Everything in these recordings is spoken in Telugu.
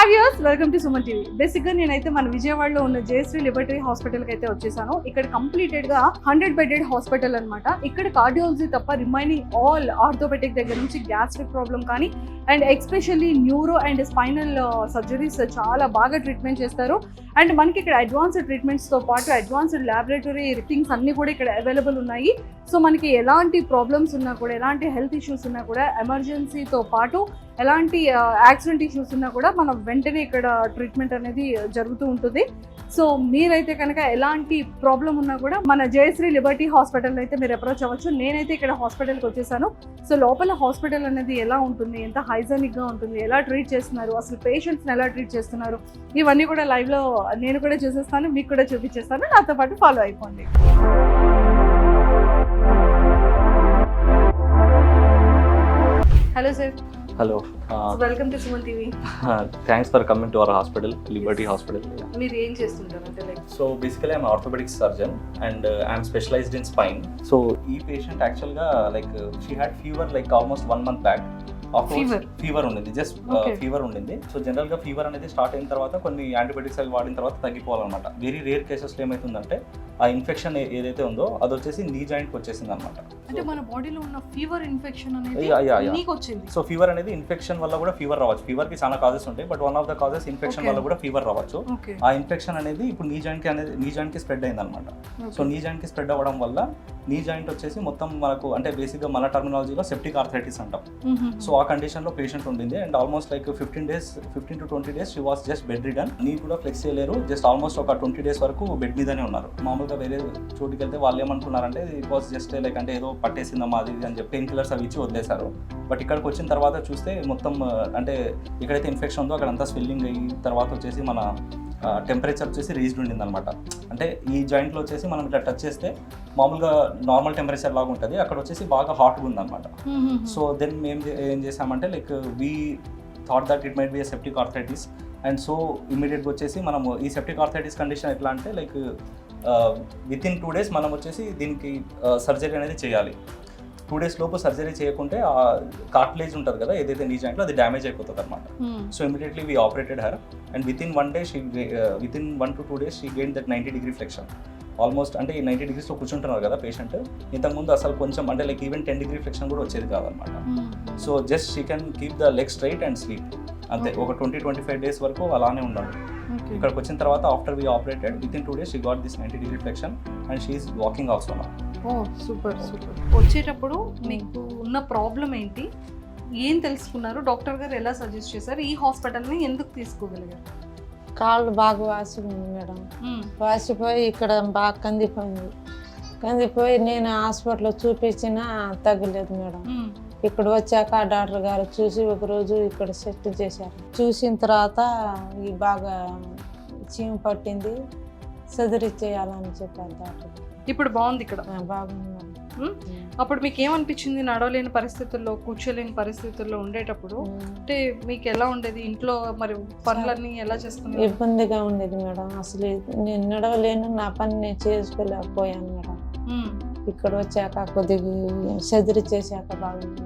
Hi viewers, welcome to Suman TV. బేసిక్గా నేనైతే మన విజయవాడలో ఉన్న జయశ్రీ లిబర్టీ హాస్పిటల్కి అయితే వచ్చేసాను. ఇక్కడ కంప్లీటెడ్గా 100 బెడెడ్ హాస్పిటల్ అనమాట. ఇక్కడ కార్డియాలజీ తప్ప రిమైనింగ్ ఆల్ ఆర్థోపెటిక్ దగ్గర నుంచి గ్యాస్ట్రిక్ ప్రాబ్లం కానీ and especially neuro and spinal surgeries చాలా బాగా ట్రీట్మెంట్ చేస్తారు. అండ్ మనకి ఇక్కడ అడ్వాన్స్డ్ ట్రీట్మెంట్స్తో పాటు అడ్వాన్స్డ్ ల్యాబొరేటరీ థింగ్స్ అన్నీ కూడా ఇక్కడ అవైలబుల్ ఉన్నాయి. సో మనకి ఎలాంటి ప్రాబ్లమ్స్ ఉన్నా కూడా, ఎలాంటి హెల్త్ ఇష్యూస్ ఉన్నా కూడా, ఎమర్జెన్సీతో పాటు ఎలాంటి యాక్సిడెంట్ ఇష్యూస్ ఉన్నా కూడా మనం వెంటనే ఇక్కడ ట్రీట్మెంట్ అనేది జరుగుతూ ఉంటుంది. సో మీరైతే కనుక ఎలాంటి ప్రాబ్లం ఉన్నా కూడా మన జయశ్రీ లిబర్టీ హాస్పిటల్ అయితే మీరు అప్రోచ్ అవ్వచ్చు. నేనైతే ఇక్కడ హాస్పిటల్కి వచ్చేసాను. సో లోపల హాస్పిటల్ అనేది ఎలా ఉంటుంది, ఎంత హైజెనిక్గా ఉంటుంది, ఎలా ట్రీట్ చేస్తున్నారు, అసలు పేషెంట్స్ని ఎలా ట్రీట్ చేస్తున్నారు, ఇవన్నీ కూడా లైవ్లో నేను కూడా చూసేస్తాను, మీకు కూడా చూపించేస్తాను. నాతో పాటు ఫాలో అయిపోండి. Hello sir. Hello. Welcome to Suman TV. Thanks for coming to our hospital, Liberty Hospital. మీరు ఏం చేస్తుంటారు అంటే like? So basically I'm an orthopedic surgeon and I'm specialized in spine. So ee patient actually like she had fever like almost 1 month back. Fever ఉండింది, జస్ట్ ఫీవర్ ఉండింది. సో జనరల్గా ఫీవర్ అనేది స్టార్ట్ అయిన తర్వాత కొన్ని యాంటీబయాటిక్స్ అవి వాడిన తర్వాత తగ్గిపోవాలన్నమాట. వెరీ రేర్ కేసెస్లో ఏమవుతుందంటే ఆ ఇన్ఫెక్షన్ ఏదైతే ఉందో అది వచ్చేసి నీ జాయింట్కి వచ్చేసింది అనమాట. అంటే మన బాడీలో ఉన్న ఫీవర్ ఇన్ఫెక్షన్ అనేది నీకు వచ్చింది. సో ఫీవర్ అనేది ఇన్ఫెక్షన్ వల్ల కూడా ఫీవర్ రావచ్చు. ఫీవర్కి చాలా కాజెస్ ఉంటాయి, but one of the causes infection వల్ల కూడా ఫీవర్ రావచ్చు. ఆ ఇన్ఫెక్షన్ అనేది ఇప్పుడు నీ జాయింట్కి స్ప్రెడ్ అయింది అనమాట. సో నీ జాయింట్కి స్ప్రెడ్ అవ్వడం వల్ల నీ జాయింట్ వచ్చేసి మొత్తం మనకు అంటే బేసిక్గా మన టర్మినాలజీలో సెప్టిక్ ఆర్థరైటిస్ అంటాం. సో ఆ కండిషన్లో పేషెంట్ ఉండింది and almost like 15 to 20 days she was just bed ridden. నీ కూడా ఫ్లెక్స్ చేయలేరు, జస్ట్ ఆల్మోస్ట్ ఒక 20 days వరకు బెడ్ మీదనే ఉన్నారు. మామూలుగా వేరే చోటుకి వెళ్తే వాళ్ళు ఏమనుకున్నారంటే ఇట్ వాస్ జస్ట్ లైక్ అంటే ఏదో పట్టేసిందమ్మా అది అని చెప్పి పెయిన్ కిల్లర్స్ అవి ఇచ్చి వదిలేశారు. బట్ ఇక్కడికి వచ్చిన తర్వాత చూస్తే మొత్తం అంటే ఎక్కడైతే ఇన్ఫెక్షన్ ఉందో అక్కడంతా స్వెల్లింగ్ అయ్యి తర్వాత వచ్చేసి మన టెంపరేచర్ వచ్చేసి రీజ్డ్ ఉండింది అనమాట. అంటే ఈ జాయింట్లో వచ్చేసి మనం ఇట్లా టచ్ చేస్తే మామూలుగా నార్మల్ టెంపరేచర్ లాగా ఉంటుంది, అక్కడ వచ్చేసి బాగా హాట్గా ఉందన్నమాట. సో దెన్ మేము ఏం చేసామంటే like we thought that it might be a septic arthritis. And so ఇమీడియట్గా వచ్చేసి మనము ఈ సెప్టిక్ ఆర్థరైటిస్ కండిషన్ ఎట్లా అంటే లైక్ విత్ ఇన్ 2 days మనం వచ్చేసి దీనికి సర్జరీ అనేది చేయాలి. 2 days లోపు సర్జరీ చేయకుంటే ఆ కార్టిలేజ్ ఉంటుంది కదా ఏదైతే నీ జాయింట్లో అది డ్యామేజ్ అయిపోతుంది అనమాట. So immediately we operated her and with in 1 day with in 1 to 2 days she gain that 90-degree flexion. Almost అంటే ఈ 90 degreesలో కూర్చుంటున్నారు కదా పేషెంట్, ఇంతకుముందు అసలు కొంచెం అంటే లైక్ ఈవెన్ 10-degree ఫ్లెక్షన్ కూడా వచ్చేది కాదనమాట. So just she can keep the leg straight and sleep అంతే. ఒక 20-25 days వరకు అలానే ఉండాలి. ఇక్కడికి వచ్చిన తర్వాత after we operated with in 2 days she got this 90-degree flexion and she is walking also now. Oh super super. వచ్చేటప్పుడు మీకు ఉన్న ప్రాబ్లం ఏంటి, ఏం తెలుసుకున్నారు, డాక్టర్ గారు ఎలా సజెస్ట్ చేశారు, ఈ హాస్పిటల్ని ఎందుకు తీసుకోగలిగారు? కాళ్ళు బాగా వాసిపోయింది మేడం. వాసిపోయి ఇక్కడ బాగా కందిపోయి నేను హాస్పిటల్లో చూపించినా తగ్గలేదు మేడం. ఇక్కడ వచ్చాక డాక్టర్ గారు చూసి ఒకరోజు ఇక్కడ సెట్ చేశారు. చూసిన తర్వాత ఈ బాగా చీమ పట్టింది, సర్జరీ చేయాలని చెప్పారు డాక్టర్. ఇప్పుడు బాగుంది ఇక్కడ? బాగుంది. అప్పుడు మీకు ఏమనిపించింది నడవలేని పరిస్థితుల్లో, కూర్చోలేని పరిస్థితుల్లో ఉండేటప్పుడు? అంటే మీకు ఎలా ఉండేది ఇంట్లో, మరి పనులన్నీ ఎలా చేసుకున్నారు? ఇబ్బందిగా ఉండేది మేడం. అసలు నేను నడవలేను, నా పని నేను చేసుకోలేకపోయాను మేడం. ఇక్కడ వచ్చాక కొద్దిగా సర్జరీ చేశాక బాగుంది.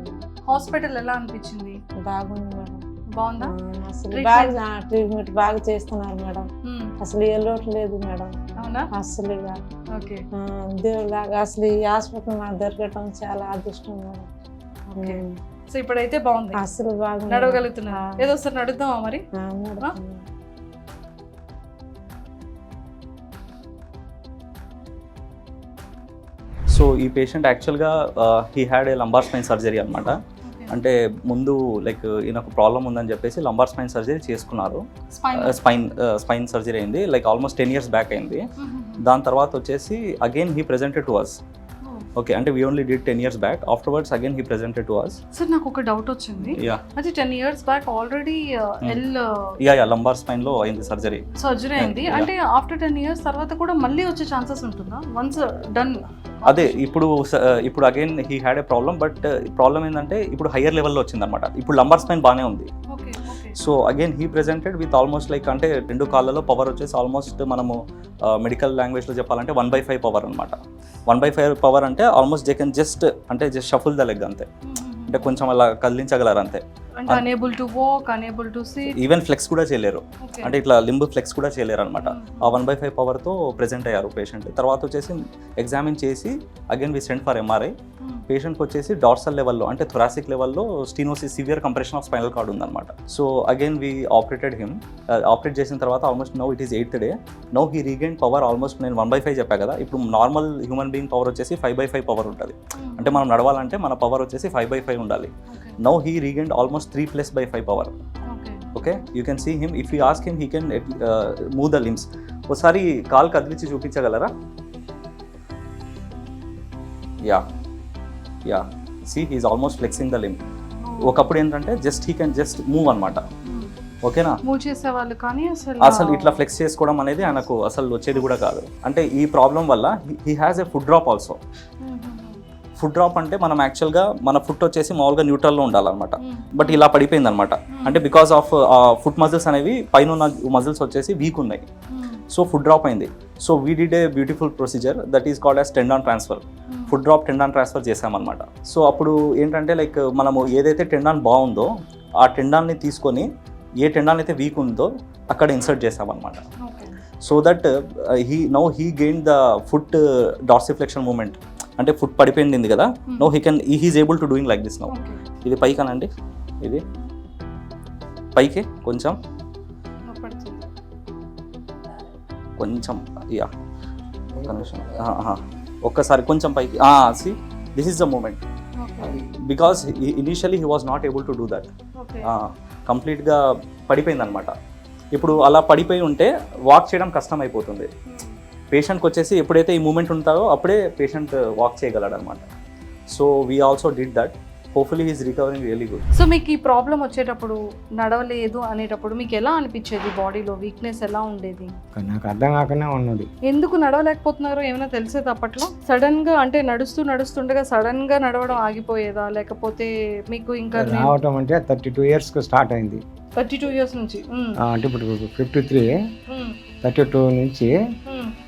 హాస్పిటల్ ఎలా అనిపించింది? బాగుంది మేడం. బాగుందా? అసలు బాగా ట్రీట్మెంట్ బాగా చేస్తున్నారు మేడం. అసలు ఏ లోటు లేదు మేడం. అవునా? అసలు దేవులాగా అసలు ఈ హాస్పిటల్ నాకు దొరకటం చాలా అదృష్టం మేడం. సో ఇప్పుడైతే బాగుంది, అసలు బాగా నడవగలుగుతున్నా. ఏదో ఒకసారి నడుద్దామా మరి? సో ఈ పేషెంట్ యాక్చువల్గా he had a lumbar spine surgery అనమాట. అంటే ముందు లైక్ ఈయనకు ప్రాబ్లం ఉందని చెప్పేసి లంబార్ స్పైన్ సర్జరీ చేసుకున్నారు. స్పైన్ సర్జరీ అయింది లైక్ ఆల్మోస్ట్ 10 years బ్యాక్ అయింది. దాని తర్వాత వచ్చేసి again he presented to us. Okay, అంటే we only did 10 years back. Afterwards again he presented to us. Sir నాకు ఒక డౌట్ వచ్చింది. అంటే 10 years back already lumbar spine లో అయింది సర్జరీ అయింది. అంటే ఆఫ్టర్ 10 years తర్వాత కూడా మళ్ళీ వచ్చే ఛాన్సెస్ ఉంటుందా వన్స్ డన్? అదే ఇప్పుడు again he had A problem, but problem ఏంటంటే ఇప్పుడు హయ్యర్ లెవెల్లో వచ్చింది అనమాట. ఇప్పుడు లంబార్ స్పైన్ బాగానే ఉంది. So again he presented with almost like అంటే 2 కాళ్ళలో పవర్ వచ్చేసి ఆల్మోస్ట్ మనము మెడికల్ లాంగ్వేజ్లో చెప్పాలంటే 1/5 పవర్ అనమాట. 1/5 పవర్ అంటే almost they can just shuffle the leg అంతే, అంటే కొంచెం అలా కదిలించగలరు అంతే. అంటే unable to walk, unable to sit, even flex కూడా చేయలేరు. అంటే ఇట్లా లింబ్ ఫ్లెక్స్ కూడా చేయలేరు అనమాట. ఆ 1/5 పవర్తో ప్రెజెంట్ అయ్యారు పేషెంట్. తర్వాత వచ్చేసి ఎగ్జామిన్ చేసి again we send for MRI. పేషెంట్కి వచ్చేసి డార్సల్ లెవెల్లో అంటే థొరాసిక్ లెవెల్లో stenosis, severe compression of spinal cord ఉందన్నమాట. So again we operated him. Operate చేసిన తర్వాత almost now it is 8th day. Now he regain power almost నేను 1/5 చెప్పా కదా, ఇప్పుడు నార్మల్ హ్యూమన్ బీయింగ్ పవర్ వచ్చేసి 5/5 పవర్ ఉంటుంది. అంటే మనం నడవాలంటే మన పవర్ వచ్చేసి 5/5 ఉండాలి. నౌ హీ రీగైన్ ఆల్మోst 3+/5 power. Okay, you can see him. If you ask him he can move the limbs. ఒకసారి కాల్ కదిలించి చూపించగలరా? Yeah see he's almost flexing the limb. ఒకప్పుడు ఏంటంటే just he can just move అనమాట. ఓకేనా, మూవ్ చేసేవాళ్ళు, కానీ అసలు ఇట్లా ఫ్లెక్స్ చేసుకోవడం అనేది ఆయనకు అసలు వచ్చేది కూడా కాదు. అంటే ఈ ప్రాబ్లం వల్ల he has a food drop also. Food drop అంటే మనం యాక్చువల్గా మన ఫుట్ వచ్చేసి మామూలుగా న్యూట్రల్లో ఉండాలన్నమాట. బట్ ఇలా పడిపోయింది అనమాట. అంటే బికాస్ ఆఫ్ ఫుట్ మజిల్స్ అనేవి పైన ఉన్న మజిల్స్ వచ్చేసి వీక్ ఉన్నాయి. సో ఫుడ్ డ్రాప్ అయింది. So we did a beautiful procedure that is called as tendon transfer. Food drop tendon transfer చేసామన్నమాట. సో అప్పుడు ఏంటంటే లైక్ మనము ఏదైతే టెండాన్ బాగుందో ఆ టెండాన్ని తీసుకొని ఏ టెండాన్ అయితే వీక్ ఉందో అక్కడ ఇన్సర్ట్ చేసామన్నమాట. So that he gain the foot dorsiflexion movement. అంటే ఫుట్ పడిపోయింది కదా, no he's able to doing like this now. ఇది పైకనండి, ఇది పైకి కొంచెం యా ఒక్కసారి కొంచెం పైకి. See this is the movement. Because initially he was not able to do that. కంప్లీట్గా పడిపోయింది అనమాట. ఇప్పుడు అలా పడిపోయి ఉంటే వాక్ చేయడం కష్టం అయిపోతుంది. పేషెంట్కి వచ్చేసి ఎప్పుడైతే ఈ మూమెంట్ ఉంటారో అప్పుడే పేషెంట్ వాక్ చేయగలడు అనమాట. So we also did that. Hopefully he's recovering really good. So మీకు ఈ ప్రాబ్లం వచ్చేటప్పుడు నడవలేదు అనేటప్పుడు మీకు ఎలా అనిపించేది? బాడీలో వీక్నెస్ ఎలా ఉండేది? నాకు అర్థం కాకనే ఉన్నది. ఎందుకు నడవలేకపోతున్నారో ఏమైనా తెలిసేది అప్పట్లో? సడన్ గా అంటే నడుస్తుండగా సడన్ గా నడవడం ఆగిపోయేదా, లేకపోతే మీకు ఇంకా రావటం అంటే 32 years స్టార్ట్ అయింది. 32 years నుంచి అంటే ఇప్పుడు 53, 32 నుంచి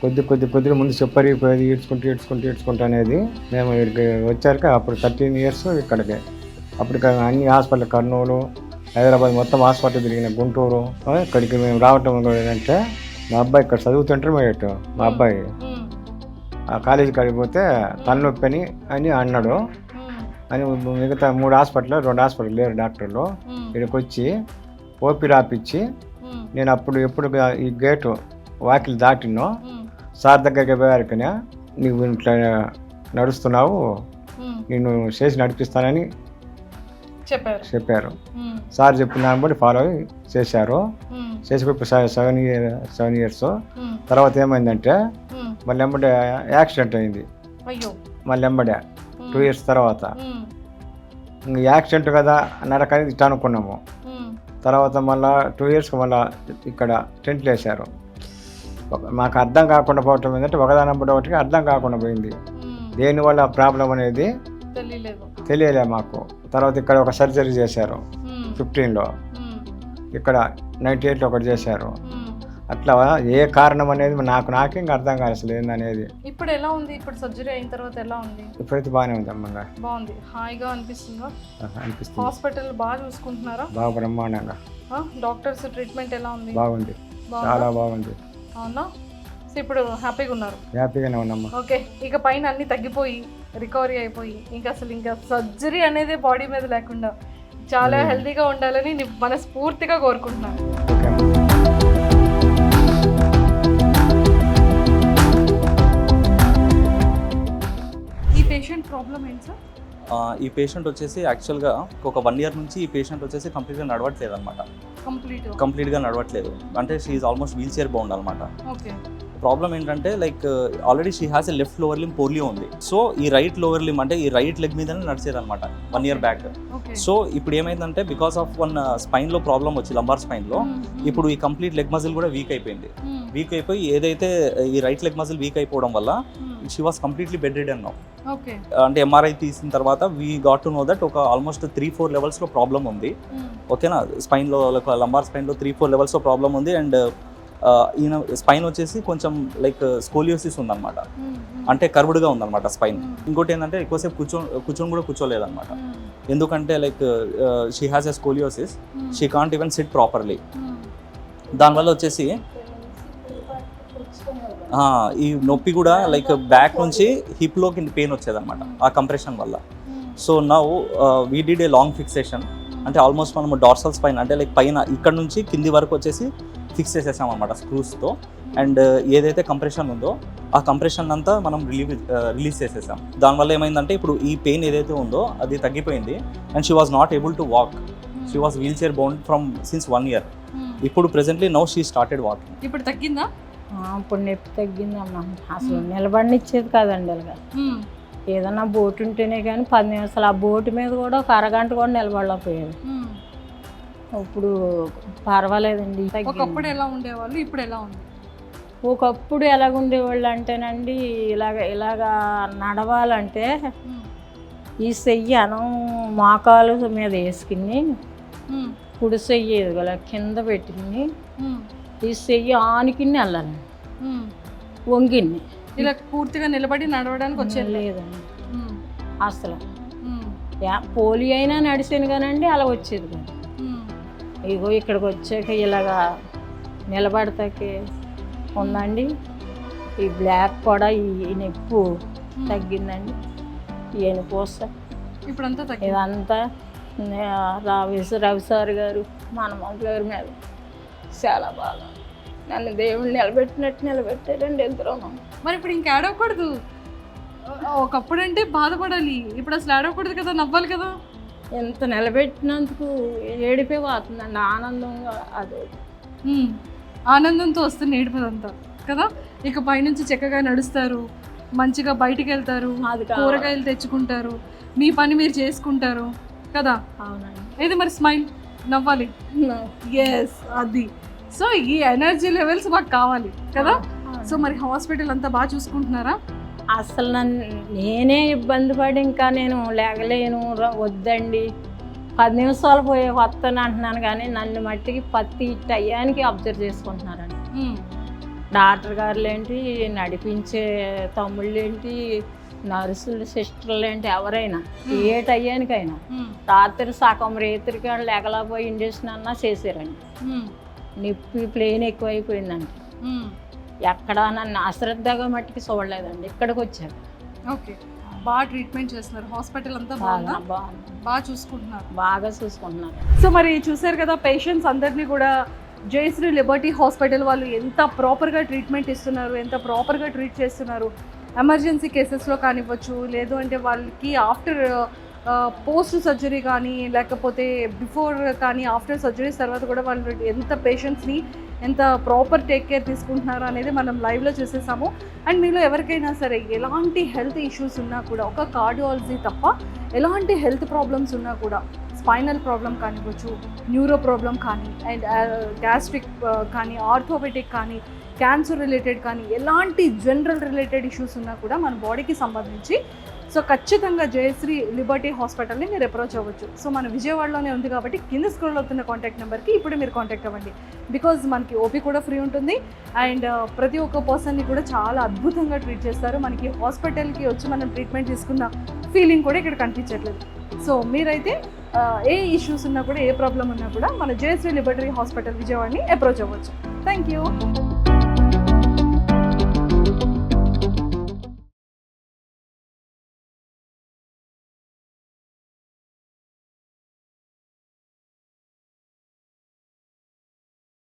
కొద్ది ముందు చెప్పరిపోయేది, ఏడ్చుకుంటూ అనేది. మేము ఇక్కడికి వచ్చాక అప్పుడు 13 years ఇక్కడికి. అప్పుడు అన్ని హాస్పిటల్, కర్నూలు, హైదరాబాద్ మొత్తం హాస్పిటల్ తిరిగిన, గుంటూరు. ఇక్కడికి మేము రావటం ఏంటంటే మా అబ్బాయి ఇక్కడ చదువుతుంటే మా అబ్బాయి ఆ కాలేజీకి వెళ్ళిపోతే తలనొప్పి అని అన్నాడు. అని మిగతా 3 హాస్పిటల్, 2 హాస్పిటల్ లేరు డాక్టర్లు. ఇక్కడికి వచ్చి ఓపీ రాపిచ్చి నేను అప్పుడు ఎప్పుడు ఈ గేటు వాకిలు దాటినో సార్ దగ్గరికి పోయారుకనే నీవు ఇట్లా నడుస్తున్నావు, నేను చేసి నడిపిస్తానని చెప్పారు. సార్ చెప్పిన దాన్ని బట్టి ఫాలో చేశారు. చేసిపోయి 7 years. తర్వాత ఏమైందంటే మళ్ళీ ఎంబడే యాక్సిడెంట్ అయింది. మళ్ళీ ఎంబడే 2 years తర్వాత ఇంక యాక్సిడెంట్ కదా నరకని ఇట్లా అనుకున్నాము. తర్వాత మళ్ళీ 2 yearsకి మళ్ళీ ఇక్కడ టెంట్లు వేశారు. మాకు అర్థం కాకుండా పోవటం ఏంటంటే ఒకదానప్పుడు ఒకటికి అర్థం కాకుండా పోయింది. దేనివల్ల ప్రాబ్లం అనేది తెలియలే మాకు. తర్వాత ఇక్కడ ఒక సర్జరీ చేశారు 15లో, ఇక్కడ 98లో ఒకటి చేశారు. అట్లా ఏ కారణం అనేది నాకే ఇంకా అర్థం కాదు అసలు ఏందనేది. ఇప్పుడు ఎలా ఉంది? ఇప్పుడు సర్జరీ అయిన తర్వాత ఎలా ఉంది? ఇప్పుడైతే బాగానే ఉంది అమ్మగా. బాగుంది, హాయిగా అనిపిస్తుందా? అనిపిస్తుంది. హాస్పిటల్ బాగా చూసుకుంటున్నారా? బాగా బ్రహ్మాండంగా. డాక్టర్స్ ట్రీట్మెంట్ ఎలా ఉంది? బాగుంది, చాలా బాగుంది. అవునా? సో ఇప్పుడు హ్యాపీగా ఉన్నారు? హ్యాపీగానే ఉన్నామ్మా. ఓకే, ఇక పైన అన్ని తగ్గిపోయి రికవరీ అయిపోయి ఇంకా సర్జరీ అనేది బాడీ మీద లేకుండా చాలా హెల్తీగా ఉండాలని మనస్ఫూర్తిగా కోరుకుంటున్నాను. ఈ పేషెంట్ ప్రాబ్లం ఏంటి సార్? ఈ పేషెంట్ వచ్చేసి యాక్చువల్గా ఒక 1 year నుంచి ఈ పేషెంట్ వచ్చేసి కంప్లీట్గా నడవట్లేదు అనమాట. కంప్లీట్గా నడవట్లేదు అంటే she is almost wheelchair bound అనమాట. ప్రాబ్లం ఏంటంటే like already she has a left lower limb polio ఉంది. సో ఈ రైట్ లోవర్ లిమ్ అంటే ఈ రైట్ లెగ్ మీదనే నడిచేది అనమాట 1 year బ్యాక్. సో ఇప్పుడు ఏమైందంటే బికాస్ ఆఫ్ స్పైన్లో ప్రాబ్లం వచ్చి లంబార్ స్పైన్లో ఇప్పుడు ఈ కంప్లీట్ లెగ్ మజిల్ కూడా వీక్ అయిపోయింది. వీక్ అయిపోయి ఏదైతే ఈ రైట్ లెగ్ మజిల్ వీక్ అయిపోవడం వల్ల she was completely bed ridden now. అంటే ఎంఆర్ఐ తీసిన తర్వాత we got to know that ఒక ఆల్మోస్ట్ 3-4 levelsలో ప్రాబ్లం ఉంది. ఓకేనా, స్పైన్లో లంబార్ స్పైన్లో 3-4 levelsలో ప్రాబ్లం ఉంది. అండ్ ఈయన స్పైన్ వచ్చేసి కొంచెం లైక్ స్కోలియోసిస్ ఉందన్నమాట, అంటే కర్వ్డ్గా ఉందన్నమాట స్పైన్. ఇంకోటి ఏంటంటే ఎక్కువసేపు కూర్చొని కూడా కూర్చోలేదన్నమాట, ఎందుకంటే like she has a scoliosis, she can't even SIT properly. దానివల్ల వచ్చేసి ఈ నొప్పి కూడా లైక్ బ్యాక్ నుంచి హిప్లోకి పెయిన్ వచ్చేదన్నమాట ఆ కంప్రెషన్ వల్ల. So now we did a long fixation, అంటే ఆల్మోస్ట్ మనము డార్సల్ స్పైన్ అంటే లైక్ పైన ఇక్కడ నుంచి కింది వరకు వచ్చేసి ఫిక్స్ చేసేసాం అనమాట స్క్రూస్తో. అండ్ ఏదైతే కంప్రెషన్ ఉందో ఆ కంప్రెషన్ అంతా మనం రిలీజ్ చేసేసాం. దానివల్ల ఏమైందంటే ఇప్పుడు ఈ పెయిన్ ఏదైతే ఉందో అది తగ్గిపోయింది. And she was not able to walk, she was wheelchair bound from since 1 year. ఇప్పుడు presently now she started walking. ఇప్పుడు తగ్గిందా? ఇప్పుడు నొప్పి తగ్గిందమ్మా. అసలు నిలబడినిచ్చేది కాదండి అలాగా. ఏదన్నా బోటు ఉంటేనే కానీ 10 నిమిషాలు ఆ బోటు మీద కూడా ఒక అరగంట కూడా నిలబడలేకపోయేది. ఇప్పుడు పర్వాలేదండి. ఒకప్పుడు ఎలా ఉండేవాళ్ళు, ఇప్పుడు ఎలా ఉంది? ఒకప్పుడు ఎలాగుండేవాళ్ళు అంటేనండి, ఇలాగా నడవాలంటే ఈ చెయ్యి అనం మోకాలు మీద వేసుకుని కుడి చెయ్యి ఎదుగల కింద పెట్టుకుని ఈ చెయ్యి ఆనుకుని వెళ్ళాలి, వంగిన్ని ఇలా పూర్తిగా నిలబడి నడవడానికి వచ్చేది లేదండి అసలు. పోలియో అయినా నడిచాను కానండి అలా వచ్చేది కాదు. ఇగో ఇక్కడికి వచ్చాక ఇలాగా నిలబడతాకే ఉందండి. ఈ బ్లాక్ కూడా ఈ నొప్పి తగ్గిందండి. ఈ ఎనుకోస ఇప్పుడంతా ఇదంతా రవి సార్ గారు మనమంత్రి గారి మీద చాలా బాగా నన్ను దేవుళ్ళు నిలబెట్టినట్టు నిలబెట్టారండి ఇద్దరు. మరి ఇప్పుడు ఇంక ఏడవకూడదు. ఒకప్పుడు అంటే బాధపడాలి, ఇప్పుడు అసలు ఏడవకూడదు కదా, నవ్వాలి కదా. ఎంత నిలబెట్టినందుకు ఏడిపే పోతుందండి ఆనందంగా. అదే ఆనందంతో వస్తుంది ఏడిపోదంతా కదా. ఇక పైనుంచి చక్కగా నడుస్తారు, మంచిగా బయటికి వెళ్తారు, కూరగాయలు తెచ్చుకుంటారు, మీ పని మీరు చేసుకుంటారు కదా. అవునండి. ఏది మరి స్మైల్, నవ్వాలి. ఎస్, అది. సో ఈ ఎనర్జీ లెవెల్స్ మాకు కావాలి కదా. సో మరి హాస్పిటల్ అంతా బాగా చూసుకుంటున్నారా? అసలు నేనే ఇబ్బంది పడి ఇంకా నేను లేగలేను, వద్దండి 10 నిమిషాలు పోయే వస్తాను అంటున్నాను, కానీ నన్ను మట్టికి ప్రతి టయానికి అబ్జర్వ్ చేసుకుంటున్నారండి. డాక్టర్ గారులు ఏంటి, నడిపించే తమ్ముళ్ళు ఏంటి, నర్సులు సిస్టర్లు ఏంటి, ఎవరైనా ఏ టయానికైనా రాత్రి సగం రేత్రికి లేకలేకపోయి ఇంజక్షన్ అన్నా చేశారండి. నొప్పి ప్లేన్ ఎక్కువైపోయిందండి. ఎక్కడ నన్ను అశ్రద్ధగా మట్టికి చూడలేదండి. ఇక్కడికి వచ్చారు. ఓకే, బాగా ట్రీట్మెంట్ చేస్తున్నారు. హాస్పిటల్ అంతా బాగా బాగా చూసుకుంటున్నారు. బాగా చూసుకుంటున్నారు. సో మరి చూసారు కదా, పేషెంట్స్ అందరినీ కూడా జయశ్రీ లిబర్టీ హాస్పిటల్ వాళ్ళు ఎంత ప్రాపర్గా ట్రీట్మెంట్ ఇస్తున్నారు, ఎంత ప్రాపర్గా ట్రీట్ చేస్తున్నారు. ఎమర్జెన్సీ కేసెస్లో కానివ్వచ్చు, లేదు అంటే వాళ్ళకి ఆఫ్టర్ పోస్ట్ సర్జరీ కానీ, లేకపోతే బిఫోర్ కానీ, ఆఫ్టర్ సర్జరీస్ తర్వాత కూడా వాళ్ళు ఎంత పేషెంట్స్ని ఎంత ప్రాపర్ టేక్ కేర్ తీసుకుంటున్నారు అనేది మనం లైవ్లో చూసేసాము. అండ్ మీలో ఎవరికైనా సరే ఎలాంటి హెల్త్ ఇష్యూస్ ఉన్నా కూడా, ఒక కార్డియాలజీ తప్ప ఎలాంటి హెల్త్ ప్రాబ్లమ్స్ ఉన్నా కూడా, స్పైనల్ ప్రాబ్లం కానివ్వచ్చు, న్యూరో ప్రాబ్లం కానీ, అండ్ గ్యాస్ట్రిక్ కానీ, ఆర్థోపెటిక్ కానీ, క్యాన్సర్ రిలేటెడ్ కానీ, ఎలాంటి జనరల్ రిలేటెడ్ ఇష్యూస్ ఉన్నా కూడా మన బాడీకి సంబంధించి సో ఖచ్చితంగా జయశ్రీ లిబర్టీ హాస్పిటల్ని మీరు అప్రోచ్ అవ్వచ్చు. సో మన విజయవాడలోనే ఉంది కాబట్టి కింద స్క్రోల్ అవుతున్న కాంటాక్ట్ నెంబర్కి ఇప్పుడు మీరు కాంటాక్ట్ అవ్వండి. బికాజ్ మనకి ఓపీ కూడా ఫ్రీ ఉంటుంది. అండ్ ప్రతి ఒక్క పర్సన్ని కూడా చాలా అద్భుతంగా ట్రీట్ చేస్తారు. మనకి హాస్పిటల్కి వచ్చి మనం ట్రీట్మెంట్ తీసుకున్న ఫీలింగ్ కూడా ఇక్కడ కనిపించట్లేదు. సో మీరైతే ఏ ఇష్యూస్ ఉన్నా కూడా, ఏ ప్రాబ్లం ఉన్నా కూడా మన జయశ్రీ లిబర్టీ హాస్పిటల్ విజయవాడని అప్రోచ్ అవ్వచ్చు. Thank you.